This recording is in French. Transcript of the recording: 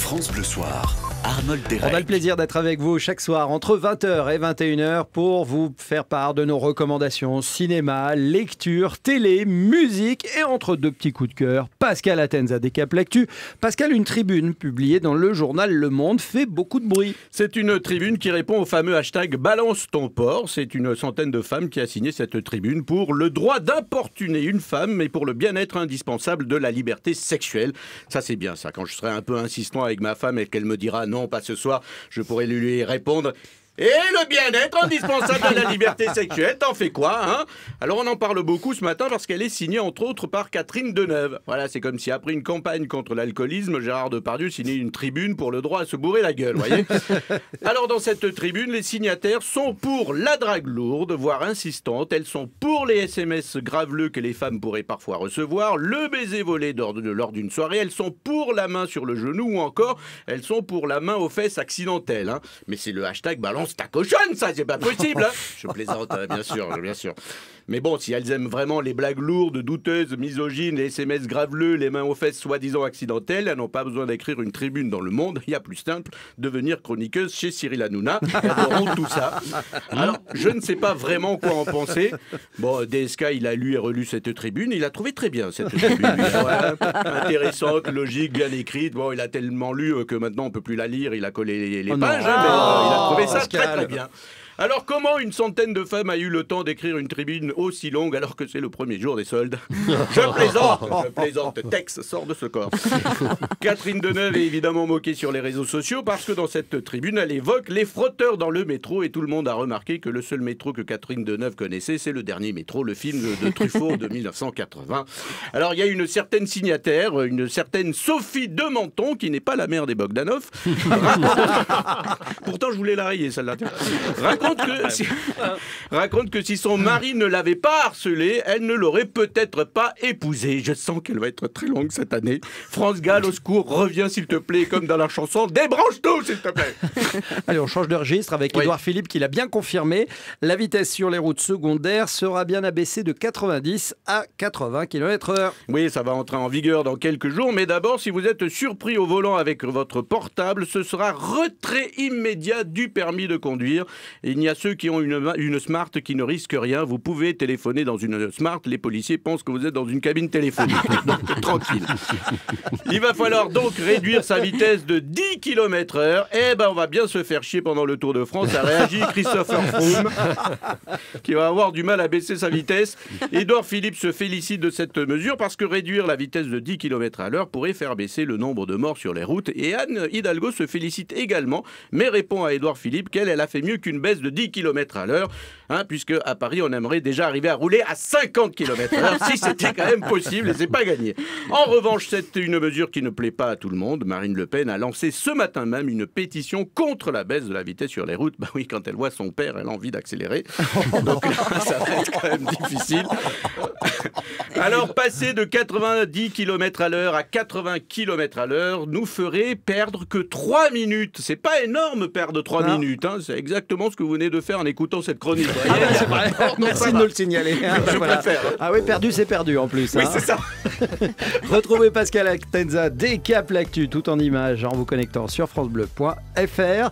France Bleu Soir, Arnold Derek. On a le plaisir d'être avec vous chaque soir entre 20h et 21h pour vous faire part de nos recommandations cinéma, lecture, télé, musique et entre deux petits coups de cœur, Pascal Atenza des Cap L'actu. Pascal, une tribune publiée dans le journal Le Monde fait beaucoup de bruit. C'est une tribune qui répond au fameux hashtag Balance ton porc. C'est une centaine de femmes qui a signé cette tribune pour le droit d'importuner une femme, mais pour le bien-être indispensable de la liberté sexuelle. Ça, c'est bien ça. Quand je serai un peu insistant avec ma femme et qu'elle me dira non, pas ce soir, je pourrai lui répondre: et le bien-être indispensable de la liberté sexuelle, t'en fais quoi, hein? Alors on en parle beaucoup ce matin parce qu'elle est signée entre autres par Catherine Deneuve. Voilà, c'est comme si après une campagne contre l'alcoolisme, Gérard Depardieu signait une tribune pour le droit à se bourrer la gueule, voyez. Alors dans cette tribune, les signataires sont pour la drague lourde, voire insistante. Elles sont pour les SMS graveleux que les femmes pourraient parfois recevoir, le baiser volé lors d'une soirée. Elles sont pour la main sur le genou ou encore elles sont pour la main aux fesses accidentelles, hein. Mais c'est le hashtag balance ta cochonne, ça, c'est pas possible, hein. Je plaisante, bien sûr, bien sûr. Mais bon, si elles aiment vraiment les blagues lourdes, douteuses, misogynes, les SMS graveleux, les mains aux fesses soi-disant accidentelles, elles n'ont pas besoin d'écrire une tribune dans Le Monde. Il y a plus simple, devenir chroniqueuse chez Cyril Hanouna. Elles auront tout ça. Alors, je ne sais pas vraiment quoi en penser. Bon, DSK, il a lu et relu cette tribune. Il a trouvé très bien cette tribune. Ouais, intéressante, logique, bien écrite. Bon, il a tellement lu que maintenant on peut plus la lire. Il a collé les pages, mais il a trouvé ça très très bien. Alors comment une centaine de femmes a eu le temps d'écrire une tribune aussi longue alors que c'est le premier jour des soldes? Je plaisante, Tex sort de ce corps. Catherine Deneuve est évidemment moquée sur les réseaux sociaux parce que dans cette tribune, elle évoque les frotteurs dans le métro et tout le monde a remarqué que le seul métro que Catherine Deneuve connaissait, c'est Le Dernier Métro, le film de Truffaut de 1980. Alors il y a une certaine signataire, une certaine Sophie de Menton, qui n'est pas la mère des Bogdanov. Pourtant je voulais la rayer celle-là. Raconte que si son mari ne l'avait pas harcelée, elle ne l'aurait peut-être pas épousée. Je sens qu'elle va être très longue cette année. France Gall, au secours, reviens s'il te plaît, comme dans la chanson. Débranche tout, s'il te plaît. Allez, on change de registre avec Édouard Philippe qui l'a bien confirmé. La vitesse sur les routes secondaires sera bien abaissée de 90 à 80 km/h. Oui, ça va entrer en vigueur dans quelques jours. Mais d'abord, si vous êtes surpris au volant avec votre portable, ce sera retrait immédiat du permis de conduire. Et il y a ceux qui ont une Smart qui ne risquent rien. Vous pouvez téléphoner dans une Smart. Les policiers pensent que vous êtes dans une cabine téléphonique. Donc, tranquille. Il va falloir donc réduire sa vitesse de 10 km/h. Eh ben, on va bien se faire chier pendant le Tour de France. A réagi Christopher Froome, qui va avoir du mal à baisser sa vitesse. Édouard Philippe se félicite de cette mesure parce que réduire la vitesse de 10 km/h pourrait faire baisser le nombre de morts sur les routes. Et Anne Hidalgo se félicite également, mais répond à Édouard Philippe qu'elle a fait mieux qu'une baisse de 10 km/h, hein, puisque à Paris on aimerait déjà arriver à rouler à 50 km/h si c'était quand même possible, et c'est pas gagné. En revanche, c'est une mesure qui ne plaît pas à tout le monde. Marine Le Pen a lancé ce matin même une pétition contre la baisse de la vitesse sur les routes. Bah oui, quand elle voit son père, elle a envie d'accélérer. Donc là, ça va être quand même difficile. Alors, passer de 90 km/h à 80 km/h nous ferait perdre que 3 minutes. C'est pas énorme perdre 3 minutes, hein. C'est exactement ce que vous venez de faire en écoutant cette chronique. C'est vrai. Merci de nous le signaler. Je préfère. Ah oui, perdu, c'est perdu en plus. Oui, hein. c'est ça. Retrouvez Pascal Atenza des Cap L'actu tout en images en vous connectant sur francebleu.fr.